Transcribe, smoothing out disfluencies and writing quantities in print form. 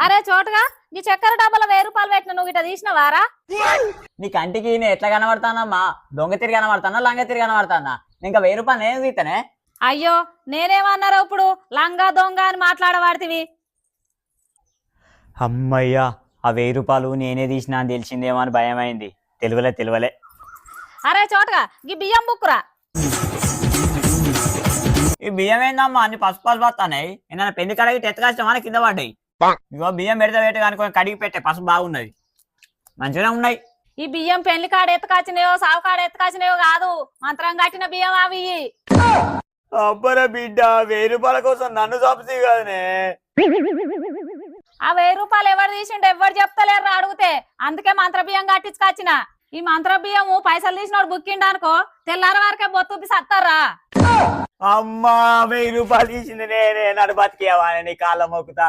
అరే చోటుగా ఈ చక్కెర డబ్బాలో 1000 రూపాయలు పెట్టిన నువ్వు ఇట తీసినవారా? నీ కంటికి నేను ఎట్లా కనబడతానమ్మా? దొంగ తిరిగి కనబడతానా లంగ తిరిగి కనబడతానా? ఇంకా 1000 రూపాయలు నేను తీస్తానే. అయ్యో నేనేమన్నారో ఇప్పుడు లంగా దొంగ అని మాట్లాడవాడితివి. అమ్మయ్యా, ఆ 1000 రూపాయలు నేనే తీసినా అని తెలిసిందేమో అని భయమైంది. తెలివలే. అరే చోటుగా ఈ బియ్యం బుక్కురా. ఈ బియ్యం ఏందమ్మా అన్ని పసుపు వస్తాయి? ఏదైనా పెళ్లి కడిగి ఎత్తకాష్టమా కింద పడ్డాయి? ఇగో బియ్యం పెడితే అనుకో కడిగి పెట్టే పసుపు బాగున్నది, మంచిగానే ఉన్నాయి. ఈ బియ్యం పెళ్లి కాడ ఎత్తుకాచినయో సావు కాడ ఎత్తుకాచినయో కాదు, మంత్రం కట్టిన బియ్యం అవి. అబ్బరా బిడ్డ, 1000 రూపాయల కోసం నన్ను చంపుతీ కదనే. ఆ 1000 రూపాయలు ఎవరు తీసిండు ఎవరు చెప్తలేరు అడిగితే, అందుకే మంత్ర బియ్యం కట్టించుకొచ్చిన. ఈ మంత్ర బియ్యము పైసలు తీసినోడు బుక్కిండు అనుకో, తెల్లార వరకే బొత్తుపి సత్తారా. అమ్మా 1000 రూపాయలు తీసింది నేనే, నన్ను బతికేవా నీ కాళ్ళ మొక్కుతా.